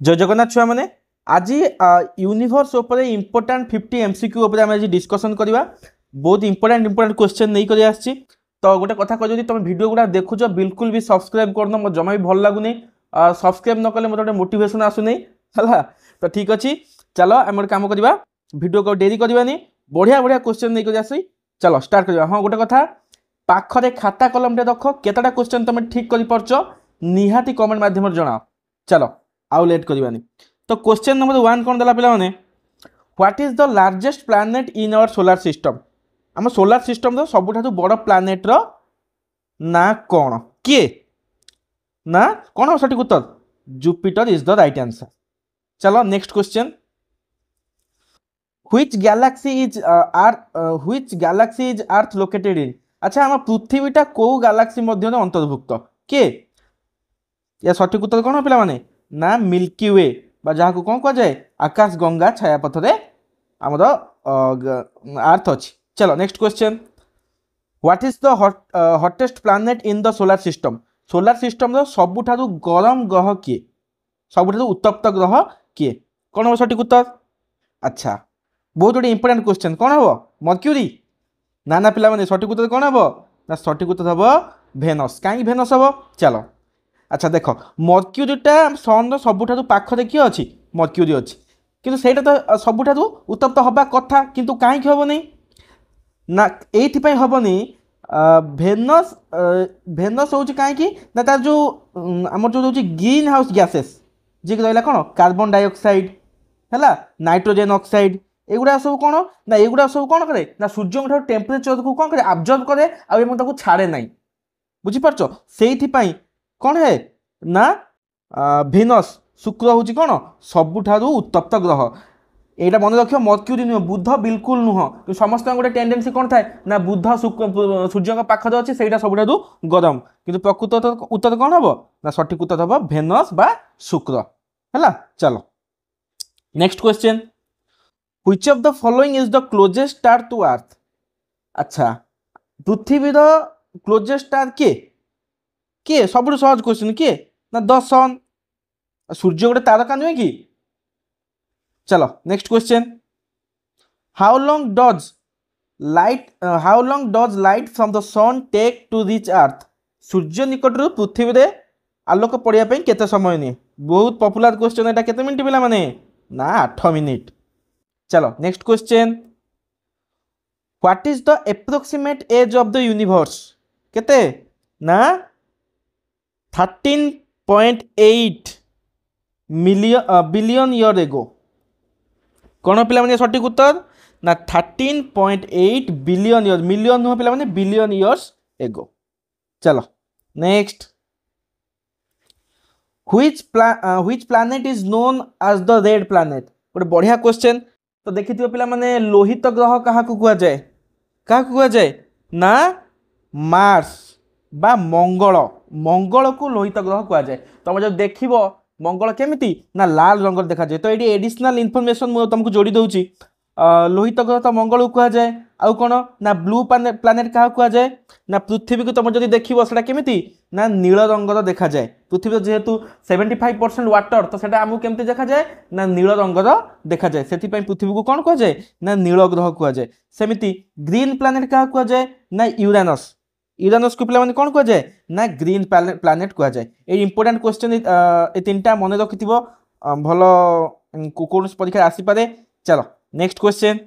जय जगन्नाथ छुआ मैंने आज यूनिवर्स उपरे इंपोर्टाट 50 एमसीक्यू उपरे आम आज डिस्कसन करवा बहुत इंपोर्टाट क्वेश्चन नहीं कर आसी। तो गोटे कथा कह तुम वीडियो गुड़ा देखुच बिल्कुल भी सब्सक्राइब करना मो जमा भी भल लगुनि सब्सक्राइब न कले मतलब गोटे मोटिवेशन आसुनी है। तो ठीक अच्छे चलो आम गोटे कम करवा वीडियो को डेरी करवानी बढ़िया बढ़िया क्वेश्चन नहीं आसी। चलो स्टार्ट करवा। हाँ गोटे कथा पाखरे खाता कलम टे रख केतटा क्वेश्चन तुम ठीक कर पारछ निहाती कमेंट माध्यम जनाओ। चलो आउ लेट करवानी। तो क्वेश्चन नंबर 1 कौन देला पिला माने what is the largest planet in our solar system. आम सोलार सिस्टम रो सबुठारु बड़ प्लैनेट रो ना कौन किए ना कौन हो सठिक उत्तर Jupiter is the right answer. चलो next question which galaxy is Earth located in. अच्छा आम पृथ्वीटा को गैलेक्सी मध्य अंतर्भुक्त किए या सठिक उत्तर कौन पिला माने ना मिल्की वे जहाँ को कौन कह जाए आकाश गंगा छायापथरे आमर अर्थ अच्छी। चलो next question what is the hottest planet in the solar system. Solar system रो सबुठारु गरम ग्रह किए सबुठारु उत्तप्त ग्रह किए कौन हम सठिक उत्तर। अच्छा बहुत गोटे इंपोर्टेंट क्वेश्चन कौन हम मर्क्यूरी ना ना पिला माने सठिक उत्तर कौन हम ना सठिक उत्तर हम भेनस। कहीं भेनस हम चलो अच्छा देख मर्क्यूरीटा सन सबुठारु पाखरे किए अच्छी मर्क्यूरी अच्छी किंतु सेटा तो सबुठारु उत्तप्त हवा कथा किंतु कहीं हेनी ना ये हेनी भेनस भेनस हूँ कहीं ना तार जो आम जो ग्रीन हाउस गैसेस जी रहा कौन कार्बन डाइऑक्साइड है नाइट्रोजेन ऑक्साइड एगुड़ा सब कौन ना एगुड़ा सब कौन करे ना सूर्य टेम्परेचर को कौन करे आब्जर्व करे आउ छाड़े ना बुझीपार से कौन है ना भेनस शुक्र हूँ कौन सबुठारु उत्तप्त ग्रह यहाँ मन रख मर्क्यूरी नुह बुध बिल्कुल नुह कि समस्त गोटे टेंडेंसी कौन थाए ना बुध सूर्य पाखरे अच्छे से सबुठारु गरम किंतु प्रकृत उत्तर कौन हम ना सठिक उत्तर हम भेनस बा शुक्र है। चलो next question which of the following is the closest star to earth. अच्छा पृथ्वीर क्लोजेस्ट स्टार किए सब सहज क्वेश्चन किए ना द सन सूर्य गोटे तारका नुहे कि। चलो next question how long does light from the sun take to reach Earth. सूर्य निकट पृथ्वी रे आलोक पड़िया केते समय निए बहुत पॉपुलर क्वेश्चन एटा केते मिनिट पिला माने ना 8 मिनिट। चलो next question what is the approximate age of the universe केते ना 13.8 बिलियन ईयर एगो कौन पिला माने सठिक उत्तर ना 13.8 बिलियन ईयर मिलियन नुह पिला माने बिलियन ईयर्स एगो। चलो next which planet is known as the red planet गोटे बढ़िया क्वेश्चन। तो देखि पिला माने लोहित ग्रह क्या कह जाए ना मार्स बा मंगल मंगल को लोहित ग्रह कह जाए। तुम जब देख मंगल केमिति ना लाल रंग देखा जाए। तो ये एडिशनल इनफॉरमेशन मुझे तुमको जोड़ी दूची लोहित ग्रह तो मंगल को कह जाए आउ कौन ना ब्लू प्लैनेट क्या कह जाए ना पृथ्वी को तुम जो देख केमिति ना नील रंगर देखा जाए। पृथ्वी जेहेतु 75% वाटर तो सेटा आमको केमती देखा जाए ना नील रंगर देखा जाए से पृथ्वी को कौन कह जाए ना नील ग्रह कह जाए। सेमिति ग्रीन प्लैनेट क्या कह जाए ना यूरेनस यूरेनस को पिला कौन कह जाए ना ग्रीन प्लैनेट कह जाए। ये इंपोर्टेंट क्वेश्चन ये 3टा मन रखि भल कौन परीक्षा आसीपे। चलो next question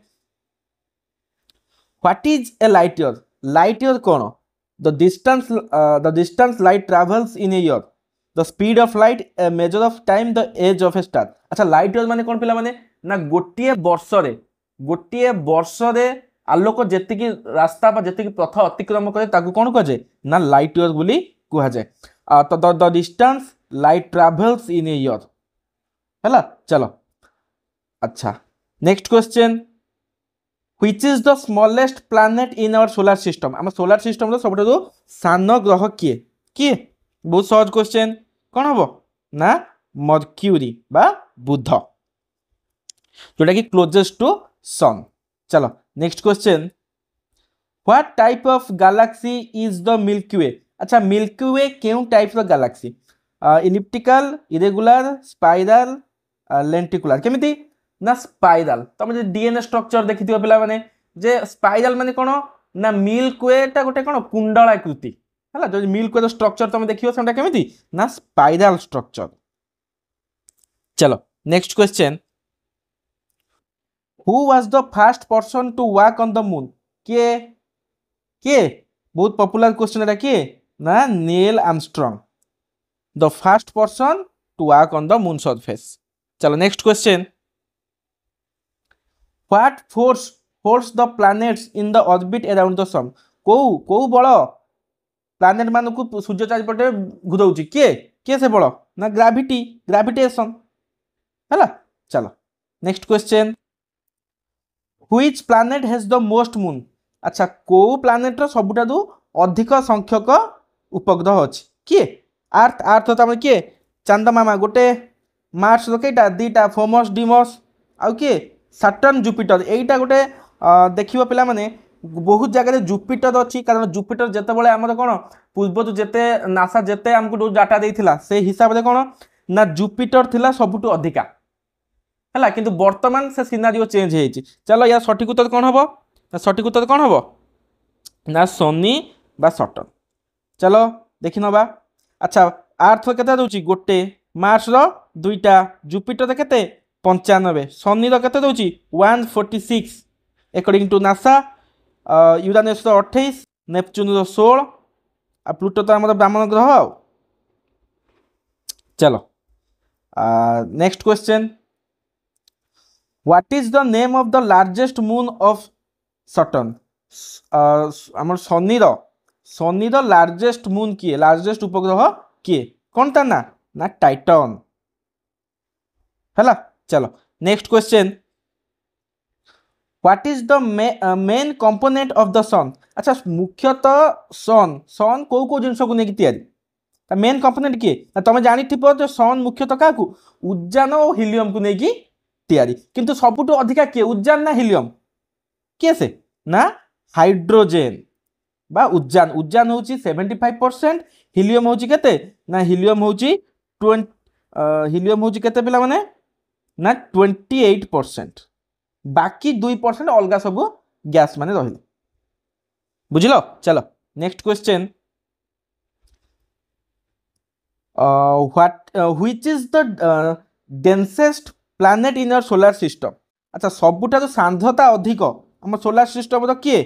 what is a light year. Light year कौन the distance light travels in a year the speed of light a measure of time the age of a star. अच्छा लाइट ईयर माने कौन पिला माने ना गोटे वर्ष रे आलोक जेतिकी रास्ता जेतिकी पथ अतिक्रम करे ताकू कौन कह जाए ना लाइट ईयर बोली कह जाए। तो the distance light travels in a year है। चलो अच्छा next question which is the smallest planet in our solar system. आम सोलार सिस्टम रो सबुठारु सान ग्रह किए बहुत सहज क्वेश्चन कौन हम ना मर्क्यूरी बा बुध जोटा कि क्लोजेस्ट टू सन। चलो next question what type of galaxy is the Milky Way. अच्छा मिल्की वे क्यों type the galaxy elliptical, irregular, spiral, lenticular. केमिति ना स्पाइराल। तुम जो डीएनए स्ट्रक्चर देखि पे माने जे स्पाइराल माने कोन ना मिल्क वेटा गोटे कोन कुंडलाकृति है। जो मिल्क वे स्ट्रक्चर तुम देखियो सेटा केमिति ना स्पाइराल स्ट्रक्चर। चलो next question, who was the first person to walk on the moon? के बहुत पॉपुलर क्वेश्चन एटा के ना Neil Armstrong, the first person to walk on the moon surface. चलो next question, what force holds the planets in the orbit around the sun? को बल planet मान को सूर्य चारिपटे घुराउची? के से बल ना ग्रेविटी, ग्रेविटेशन है। चलो next question, which planet has the most moon? अच्छा को प्लैनेट रो सबुठादु अधिक संख्यक उपग्रह अछि? किए? अर्थ। अर्थ तो हम किए चंदमामा गोटे, मार्स रो केटा दीटा, फोमस डिमस, आउ किए सैटर्न जुपिटर। एटा गोटे देखिबो पिला माने बहुत जगह जुपिटर अच्छी, कारण जुपिटर जिते आम कौन पूर्व जिते नासा जिते आमको डाटा देता से हिसाब से कौन ना जुपिटर थिला सबुठु अधिका है, किंतु वर्तमान से सिनारियो चेंज हो। चलो यार सठिक उत्तर कौन हम ना, सठिक उत्तर कौन हम ना शनि बा सटर्न। चलो देखि नबा। अच्छा अर्थ केते दउची? गोटे, मार्स रो दुईटा, जुपिटर केते 95, शनि रो केते दउची 146 अकॉर्डिंग टू नासा, यूरानस रो 28, नेपच्यून रो 16, आ प्लूटो तो आम ब्राह्मण ग्रह। चलो next question, what is the name of the largest moon of Saturn? आम शनि रो लार्जेस्ट मून किए, लार्जेस्ट उपग्रह किए? कौन ता ना टाइटन है। चलो next question, what is the main component of the sun? अच्छा मुख्यतः सन को जिनस को लेकिन तैयारी, मेन कंपोनेंट किए? तुम जानी जो सन मुख्यतः क्या उज्जान और हिलियम को लेकिन तैयारी, किंतु सबुठु अधिका किए उज्जान ना हिलियम? किए से ना हाइड्रोजेन बा उज्जान। उज्जान हूँ 75%, हिलियम हूँ केते ना हिलियम हूँ 20, हिलियम हूँ केते पिला माने ना 28%, बाकी 2% अलगा सब गैस माने रहिल। बुझिलो? चलो next question, which is the densest planet in your solar system? अच्छा सबुठारु सांद्रता अधिक आम सोलर सिस्टम रो किए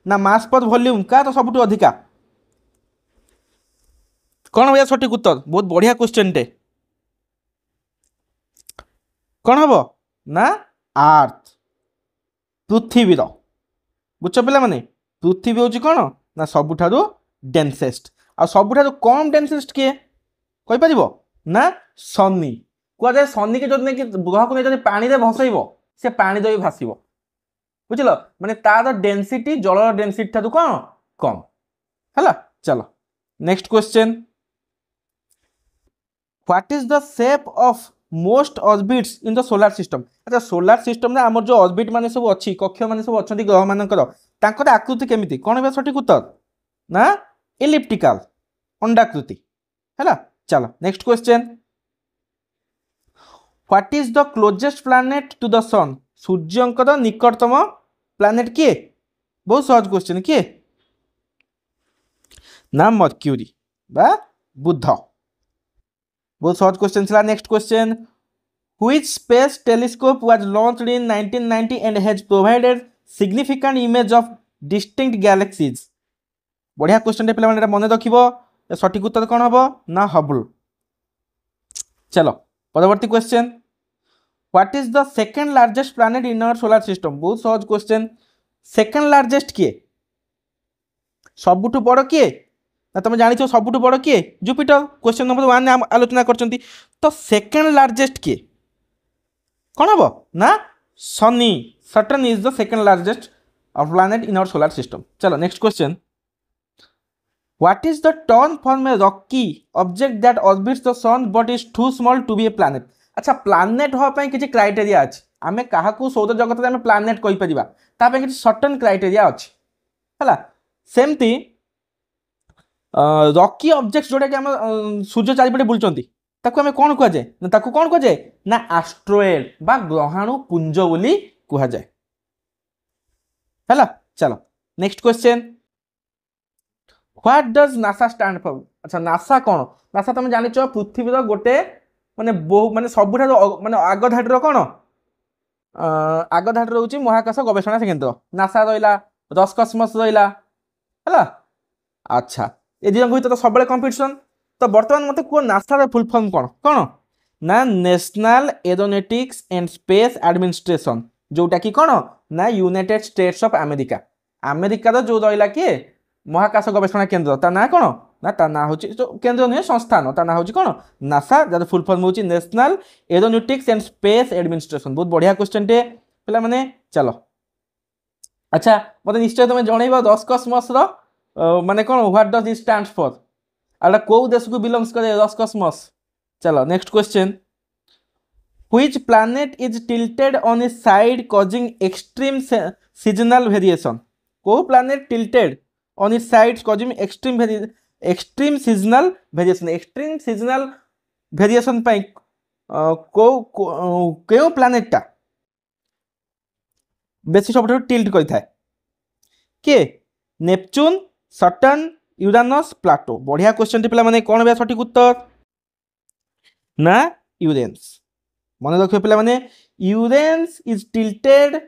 ना मास पर वॉल्यूम का तो सबुठु अधिका? कौन भैया सठिक उत्तर? बहुत बढ़िया क्वेश्चन टे। कौन हम ना अर्थ, पृथ्वी। बुझ पे माने पृथ्वी हूँ कौन ना सबुठारु डेंसेस्ट, आ सबुठारु कम डेंसेस्ट किए कहि ना शनि। कहुए शनि के जो ग्रह को नहीं पानी में भसैब से पानी भी भाषिब। बुझल माने तार डेंसिटी जल डेंसिटी ठारू कौन कम है। चलो next question, what is the shape of most orbits in the solar system? अच्छा सोलर सिस्टम में आम जो ऑर्बिट माने सब अच्छी, कक्ष माने सब अच्छी ग्रह मानकर तांकर आकृति केमिति? कौन है सठिक उत्तर ना इलिप्टिकल, अंडाकृति है। चलो next question, what is the closest planet to the sun? सूर्यंकर निकटतम प्लैनेट किए? बहुत सहज क्वेश्चन, किए ना मर्क्यूरी बा बुध। बहुत सहज क्वेश्चन था। Next question, which space telescope was launched in 1990 and has provided significant image of distinct galaxies? बढ़िया क्वेश्चन पे मन रखिबो। सठिक उत्तर कौन हम ना हबल। चलो परवर्ती question, what is the second largest planet in our solar system? बहुत सहज क्वेश्चन, सेकंड लार्जेस्ट किए? सबुठु बड़ किए ना तुम जानी सबुठु बड़ किए? जुपिटर। क्वेश्चन नंबर 1 में आलोचना करछंती। तो सेकंड लार्जेस्ट किए कौन हम ना शनि। Saturn is the second largest planet in our solar system. चलो next question, what is the term for a rocky object that orbits the sun but is too small to be a planet? अच्छा planet होगा किसी criteria अच्छे, आम क्या सौर जगत में प्लैनेट कहीपर किसी सर्टन क्राइटेरिया अच्छी है। सेमती रॉकी ऑब्जेक्ट्स जोटा कि आम सूर्य चारिपटे बुलुचंती ताकू आमे कोन कुआ जाय ना ताकू कोन कुआ जाय ना एस्ट्रॉयड बा ग्रहाणु पुंज बोली कुआ जाय हैला। चलो next question what does NASA stand for. अच्छा नासा कौन नासा तुम जानिच पृथ्वीर गोटे माने बहु माने सबुठा माने आग धाडीर कौन आग धाडीर होची महाकाश गवेषणा केंद्र नासा रहिला रॉसकॉस्मोस रहिला हैला। अच्छा ए दिन भीतर तो सब कंपिटिशन तो बर्तमान मत कह नासा फुल फॉर्म कौन कौन ना national aeronautics and space administration जोटा कि कौन ना यूनाइटेड स्टेट्स ऑफ अमेरिका अमेरिकार जो रहा किए महाकाश गवेषणा केंद्र ता ना कौन ना ता ना हूँ केंद्र नुहे संस्थान ता ना हूँ कौन नासा जार फुल फॉर्म हूँ national aeronautics and space administration. बहुत बढ़िया क्वेश्चन टे पे मैंने चलो। अच्छा मत निश्चय तुम जनइब रॉसकॉस्मोस माने कौन what does it stand for आला को देश को बिलोंग्स करे रॉसकॉस्मोस। चलो next question which planet is tilted on its side causing extreme seasonal variation को planet tilted on its side causing extreme seasonal variation पाई को प्लैनेट टा बेसी सब टिल्ट करता है के नेपच्यून सटर्न यूरानस प्लाटो। बढ़िया क्वेश्चन पे मैंने कौन बे सठिक उत्तर ना यूरेन्स मन रखिए पे मैंने Uranus is tilted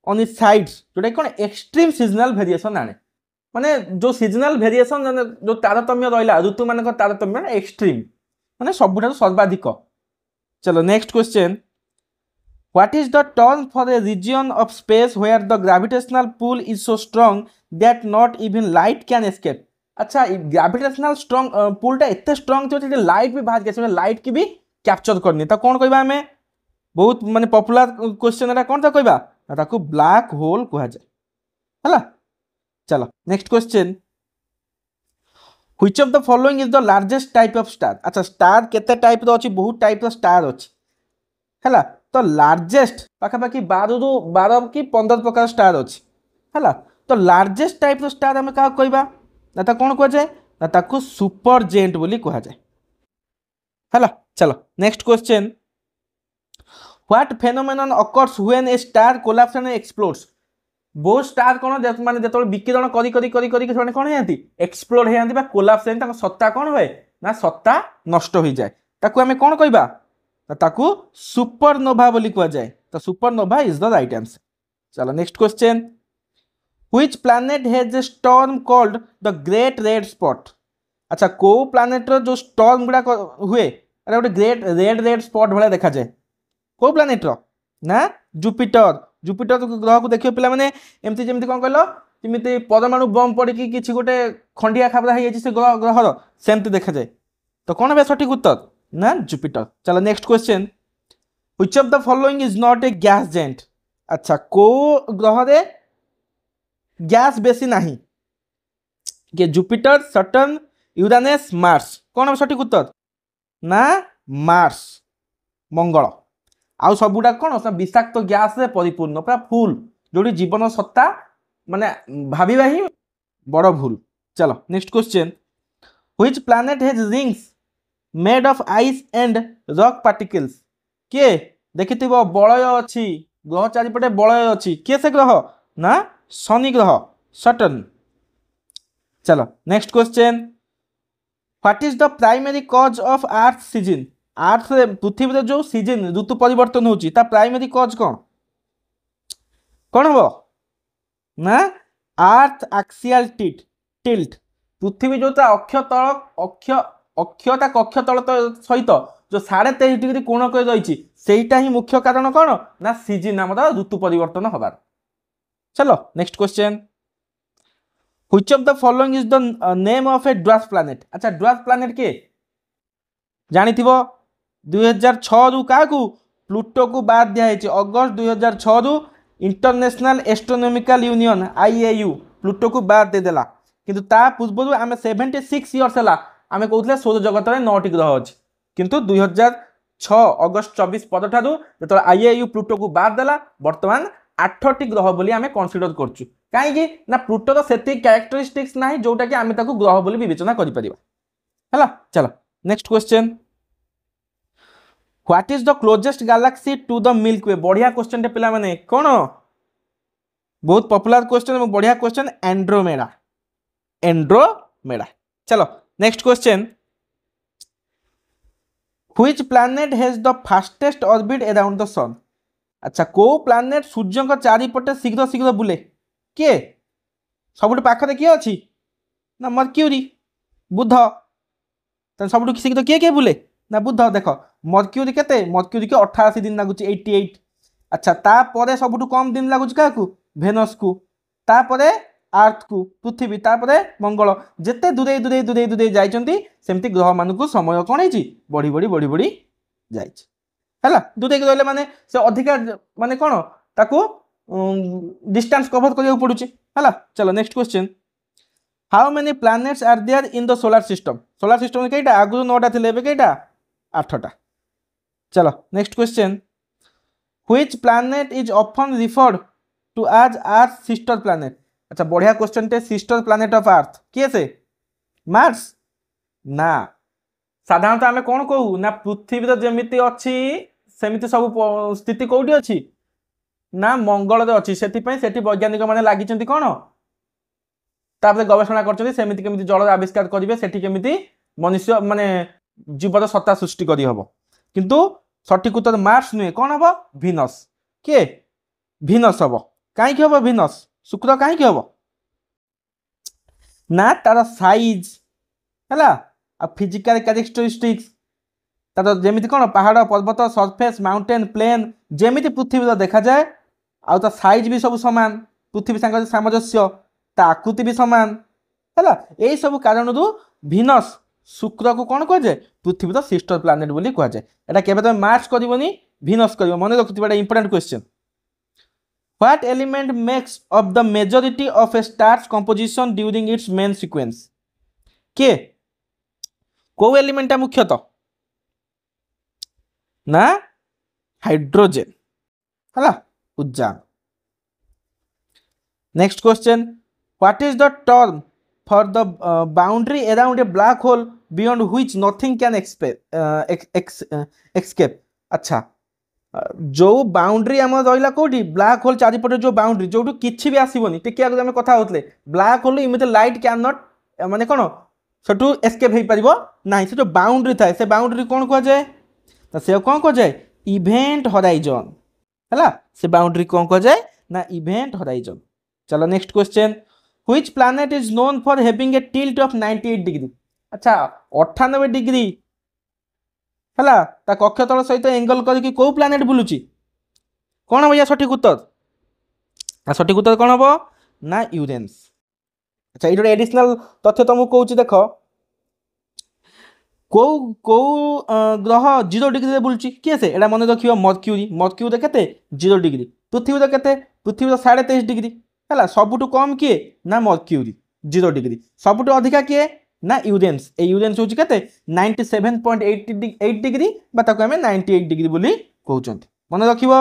on its sides जोटा कौन एक्सट्रीम सीजनल वेरिएशन आने माने जो सीजनल वेरिएशन जो तारतम्य रहा ऋतु मान तारतम्य एक्सट्रीम माने सबुठ सर्वाधिक। चलो next question what is the term for a region of space where the gravitational pull is so strong that not even light can escape. अच्छा ग्रेविटेशनल स्ट्रांग पुलटा एत स्ट्रांग थी लाइट भी बाहर के लाइट की भी कैप्चर करनी तो कौन कहबा हमें बहुत माने पॉपुलर क्वेश्चन है कौन ता कहबा ताको ब्लैक होल कहा जाए हैला। चलो next question which of the following is the largest type of star. अच्छा स्टार केते टाइप रो अछि बहुत टाइप रो स्टार अछि हैला तो लार्जेस्ट पाखापाखि 12 कि 15 प्रकार स्टार अछि हैला तो लार्जेस्ट टाइप रो स्टार हमें का कहबा ना ता कौन कह जाए ना ताको सुपर जेंट बोली कहा जाए हैला। चलो next question what phenomenon occurs when A star collapse and explodes. बहुत स्टार कौन माने जो विकिरण करी करी करी करी से कौन होती एक्सप्लोड होती कोलैप्स होती सत्ता कौन हुए ना सत्ता नष्ट हो जाए ताकू आमे कौन कहबा ताकू सुपरनोवा बोली कहा जाए तो supernova is the right answer. चलो next question which planet has a storm called the Great Red Spot. अच्छा को प्लैनेट रो जो स्टॉर्म गुडा हुए अरे गोटे ग्रेट रेड स्पॉट भाया देखा जाए को प्लैनेट रो ना जुपिटर जुपिटर ग्रह को देखिए पे मैंने एमती जमी कौन कहल जमी परमाणु बम पड़ी कि गोटे खंडिया खाबरा से ग्रहर सेमती देखा जाए तो कौन है सठिक उत्तर ना जुपिटर। चलो next question which of the following is not a gas giant. अच्छा को ग्रह रे गैस बेसी नहीं कि जुपिटर सटर्न यूरानस मार्स कौन है सठिक उत्तर ना मार्स मंगल आउ सबुटा कौन विषाक्त गैस रे परिपूर्ण पूरा फुल जोड़ी जीवन सत्ता माने भाविबा ही बड़ भूल। चलो next question which planet has rings made of ice and rock particles के देखिथिबो बलय अछि ग्रह चारिपटे बलय अछि के से ग्रह ना शनि ग्रह सटर्न। चलो next question what is the primary cause of Earth season. Earth पृथ्वी जो सीजन ऋतु परिवर्तन होची ता प्राइमरी कॉज कौन कौन हो ना अर्थ एक्सियल टिल्ट पृथ्वी जो अक्ष ता कक्ष तल सहित जो 23.5 डिग्री कोण कर रही सेटा ही मुख्य कारण कौन ना सीजन नाम ऋतु परिवर्तन हबार। चलो next question which of the following is the name of a dwarf planet. अच्छा ड्वार्फ प्लैनेट के जानिथिबो 2006 रु क्या प्लूटो को बाद दिखाई अगस्त 2006 रु international astronomical union IAU Pluto को बाद देदेला किंतु ता पूर्व आम 76 इयर्स है आम कहते सौर जगत में 9टी ग्रह अच्छी किंतु 2006 अगस्त 24 पद ठारू जो IAU प्लूटो को बाद देला बर्तमान आठटी ग्रह बोली आमे कन्सिडर करछु काहे ना प्लूटोर सेति कैरेक्टरिस्टिक्स नाही जोटा कि आमे ताकू ग्रह बोली विवेचना करि परिबा हला चलो next question what is the closest galaxy to the Milky Way बढ़िया क्वेश्चन टे पिला माने कोन बहुत पॉपुलर क्वेश्चन बढ़िया क्वेश्चन एंड्रोमेडा एंड्रोमेडा चलो next question which planet has the fastest orbit around the sun अच्छा को प्लैनेट सूर्य को चारिपटे शीघ्र शीघ्र बुले किए सबुठ पाखरे किए अच्छी ना मर्क्यूरी बुध सबुठ शीघ्र किए किए बुले ना बुध देख मर्क्यूरी केते मर्क्यूरी के 88 दिन लगुच 88 अच्छा तापर सबुठ कम दिन लगुच क्या भेनस को तापरे अर्थ को पृथ्वी तापरे मंगल जेते दूरे दूरे दूरे दूरे जाइछंती सेमती ग्रह मानकु समय कोन हेची बढ़ी बढ़ी बढ़ी बढ़ी जाइछ हैला दूरे रहले माने से अधिका माने कोन ताकू डिस्टेंस कवर करिया पडुची हैला चलो next question how many planets are there in the solar system में केटा आगु 9टा थिले एबे केटा 8टा चलो next question which planet is often referred to as earth sister planet अच्छा बढ़िया क्वेश्चन टे सिस्टर प्लैनेट ऑफ अर्थ किए से मार्स ना साधारणतः आमे कौन कहू ना पृथ्वी जमीती अच्छी सेमिति सब स्थिति कौटी अच्छी ना मंगल अच्छी सेठी वैज्ञानिक माने लागिचंती कौन तापर गवेषणा करछंती सेमिति केमिति जल आविष्कार करिवे सेठी केमिति मनुष्य माने जीवन सत्ता सृष्टि करि हबो किंतु सठिक उत्तर मार्स नुहे कौन हबो वीनस के वीनस हबो काहे कि हबो वीनस शुक्र कहीं हम ना तार साइज है फिजिकल कैरेक्टरिस्टिक्स तार जमी कौन पहाड़ पर्वत सरफेस माउंटेन प्लेन जमी पृथ्वी देखा जाए आउ ता साइज भी सब सामान पृथ्वी सांग सामंजस्य ता आकृति भी सामान है यही सब कारण वीनस शुक्र को कौन कह जाए पृथ्वी सिस्टर प्लैनेट बोली कह जाए एटा केबे तुम मार्स करबनी वीनस कर मन रखुवा important question What element makes up the majority of a star's composition during its main sequence? के को एलिमेंट मुख्यतः ना हाइड्रोजन हला उज्जान next question what is the term for the boundary around a black hole beyond which nothing can escape अच्छा जो boundary आम रहा कौटी ब्लैक होल चारिपटे जो बाउंड्री जो किसी भी आसबनी टिके आगे आम कथा होते ब्लैक होल इमिते लाइट कैन नॉट माने कौन सेठू एस्केप हो पार ना से जो बाउंड्री थाए से बाउंड्री कौन कह जाए तो से कौन कह जाए इवेंट हराइजन है से बाउंड्री कौन कह जाए ना इवेंट हराइजन चलो next question which planet is known for having a tilt of 98 degree अच्छा 98 डिग्री है कक्षतल सहित एंगल करके कौ प्लैनेट बुलूची कौन हम भैया सठिक उत्तर कौन हम ना यूरेनस अच्छा ये एडिशनल तथ्य तुमको कहूँ देख कौ कौ ग्रह 0 डिग्री बुलूची किए से एटा मन रखियो मर्क्यूरी केते 0 डिग्री पृथ्वी केते पृथ्वी 23.5 डिग्री है सबुठु कम किए ना मर्क्यूरी 0 डिग्री सबुठु अधिका किए ना यूरेनस ए यूरेनस होची केते 97.8 डिग्री बा ताको हमें 98 डिग्री बोली कहउचंती मन रखिबो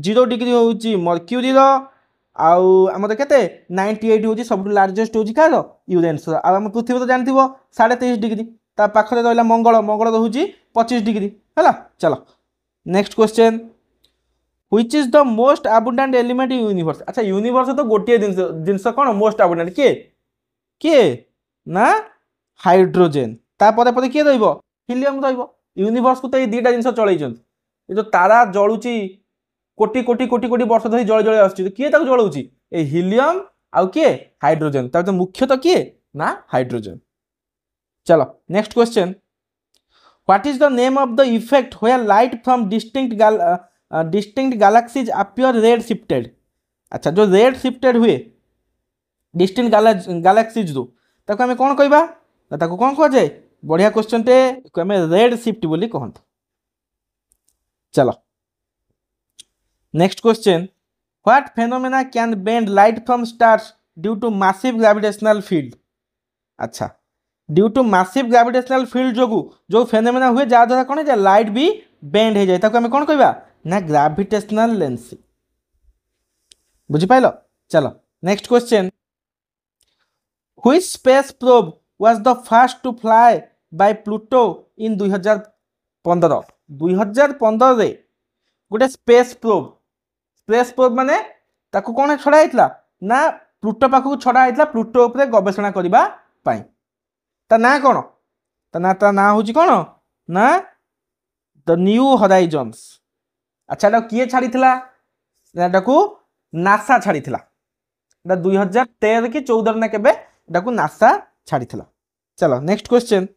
0 डिग्री होची मर्क्यूरी रो आउ हमर केते 98 होची सबटु लार्जेस्ट होची कार यूरेनस रो आ हम पृथ्वी तो जानथिबो 23.5 डिग्री ता पाखरे रहला मंगल होची 25 डिग्री हैला चलो next question which is the most abundant element in universe अच्छा यूनिवर्स तो गोटे जिनस कोन मोस्ट अबंडेंट के ना हाइड्रोजन तापर पर किए रहिबो हिलियम रहिबो यूनिवर्स को तो ये दुटा जिनस चलैछन ये जो तारा जळुची कोटी कोटी कोटी कोटी वर्ष धरी जळ जळ आछी तो किए ताको जळौची ए हिलियम आउ किए हाइड्रोजन ता तो मुख्य तो किए ना हाइड्रोजन चलो next question what is the name of the effect where light from distinct galaxies appear red shifted अच्छा जो रेड शिफ्टेड हुए डिस्टिंक्ट गैलेक्सीज रो ताको हमें कौन कहबा ताको कौन कह जाए बढ़िया क्वेश्चन टे हमें रेड शिफ्ट बोली कहते चलो next question what phenomena can bend light from stars due to massive gravitational field अच्छा due to massive gravitational field जो फेनोमेना हुए जहाँ द्वारा कौन है लाइट भी बेंड हो जाए ताको हमें कौन कहबा ना ग्रेविटेशनल लेंसिंग बुझिपाइल। चलो next question, which space probe was the first to fly by Pluto in 2015? 2015 रे गोटे स्पेस प्रोब माने ताकू कौन छड़ा होता ना प्लूटो पाखक छड़ा होता प्लूटो उपरे गवेषणा करबा पाई। ता ना कौन? ता ना हूँ कौन ना द न्यू हराइजन्स। अच्छा एटा किए छाड़ी नासा छाड़ी 2013 कि 14 ना केबे नासा छाड़ी। चलो next question,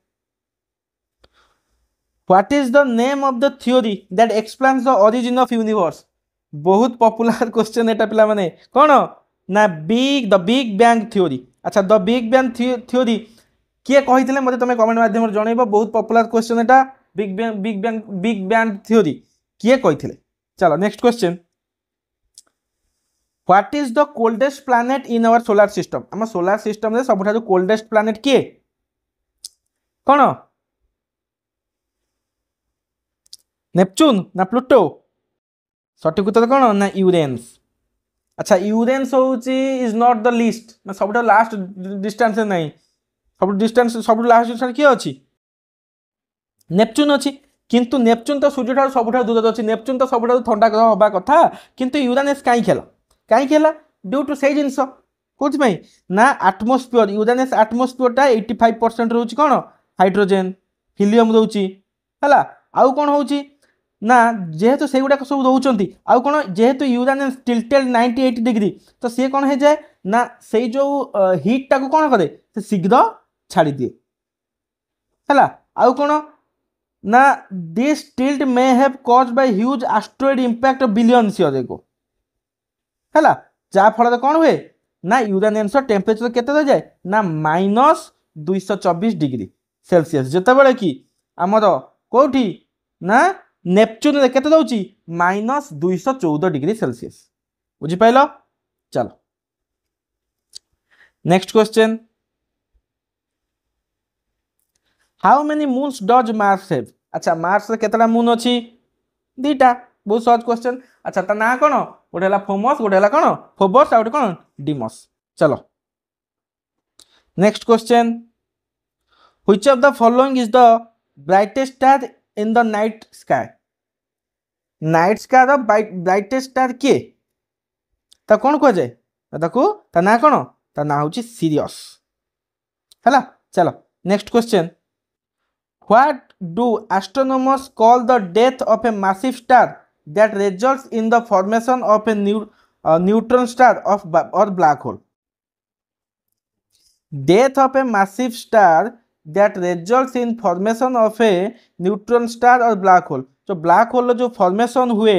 what is the name of the theory that explains the origin of universe? बहुत पॉपुलर क्वेश्चन एटा पिला माने कौन ना द बिग बैंग थ्योरी। अच्छा द बिग बैंग थ्योरी किए कही मते तुम कमेंट माध्यम जनइब। बहुत पॉपुलर क्वेश्चन एटा बिग बैंग थ्योरी किए कही। चलो next question, what is the coldest planet in our solar system? आम सोलार सिस्टम रे सबुठारु कोल्डेस्ट प्लैनेट किए कौन? नेपच्यून ना प्लूटो? सठिक उत्तर कौन ना यूरेन्स। अच्छा यूरेन्स होची इज नॉट द लिस्ट, सबुठा लास्ट डिस्टेंस नहीं, सब लास्ट डिस्टेंस किए अच्छी नेपच्यून अच्छी, किंतु नेपच्यून तो सूर्य ठार सबुठा दूर अच्छी। नेपच्यून तो सबुठा ठंडा ग्रह हवा कथा, किंतु यूरेनस कहीं ड्यू टू से जिनस कौन ना आटमोस्फियर। यूरेनस आटमोस्फियर 85% रोच कौन हाइड्रोजेन हिलियम रोचे है। आउ कौन होची ना जेहेतु से गुड़ाक सब रोचे आउ कौन जेहेतु यूरेनस टिल्टेड 98 डिग्री तो सी कौन हो जाए ना से जो हिट टाक कौन करे से शीघ्र छाड़ी दिए है। आउ कौन ना this tilt may have caused by huge asteroid impact of billions year ago है। जहाँ फल कौन हुए ना यूरेनियस टेम्परेचर केते जाए ना -224 डिग्री सेल्सियस, जितेबाला कि आमर कौटी ना नेपच्यून रे केते दउची -214 डिग्री सेल्सियस। बुझिपाइल। चलो next question, how many moons does Mars have? अच्छा मार्स रे केतला मून अछि? दीटा। बहुत सहज क्वेश्चन। अच्छा ता ना कौन गोटे है फोमस गोटे है कौन फोबस आ गोटे कौन डिमस। चलो next question, which of the following is the brightest star in the night sky? Night sky the brightest star किए ता कौन कह जाए ता ना कौन ता ना होची सिरियस है। चलो next question, what do astronomers call the death of a massive star that results in the formation of a neutron star or black hole? Death of a massive star that results in formation of a neutron star or black hole. जो black hole जो formation हुए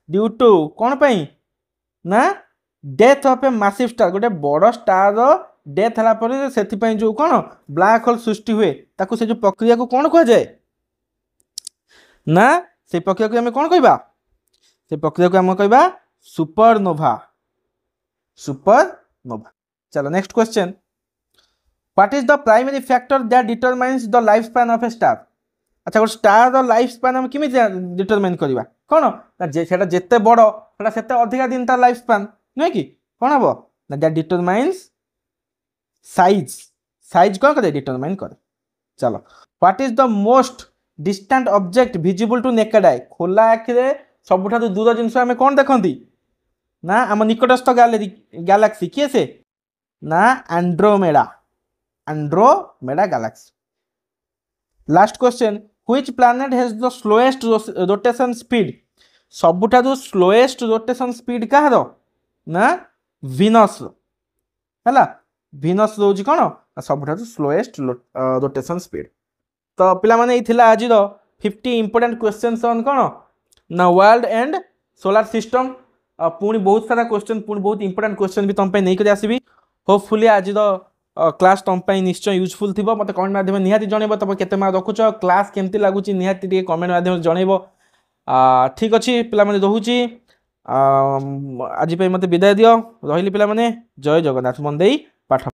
due to कौन पाई ना death of a massive star गोटे बड़ star death हला पर सेति पाई जो कौन ब्लैक होल सृष्टि हुए ताको से जो प्रक्रिया को कौन कह जाए ना से प्रक्रिया को हमें कौन कहबा से प्रक्रिया को हम कहबा सुपरनोवा। चलो next question, what is the primary factor that determines the life span of a star? अच्छा गोटे स्टार द लाइफ स्पैन हम किमिति डिटरमाइन करबा कौन ना सेटा जेते बड़ सेटा सेते अधिका दिन तार लाइफ स्पैन नुहे कि कौन हबो ना दैट डिटरमाइंस साइज कौन करे डिटरमाइन करे। चलो what is the most distant object visible to naked eye? खोला आखिरे सबुठा दूर जिनस आम कौन देखती ना आम निकटस्थ गैलेक्सी किए से ना Andromeda galaxy. Last question, which planet has the slowest rotation speed? सबुठा स्लोएस्ट रोटेशन स्पीड कहार ना वीनस है। वीनस रोज कौन सबुठा स्लोएस्ट रोटेशन स्पीड। तो पिला माने आज 50 इंपोर्टेंट क्वेश्चंस ऑन कौन ना वर्ल्ड एंड सोलार सिस्टम। पुणी बहुत सारा क्वेश्चन पुणी बहुत इंपोर्टेंट क्वेश्चन भी तुम नहीं कर आसबि। होपफुली आज क्लास तुम निश्चय यूजफुल थी। मत कमेंट माध्यम निहाती जनइब तुम केते मार्क रखुच क्लास केमती लगुच निहाती कमेंट माध्यम जनइब। ठीक अच्छे पिला रोचे आज मत विदाय दियो रही पिला जय जगन्नाथ मन दे पाठ।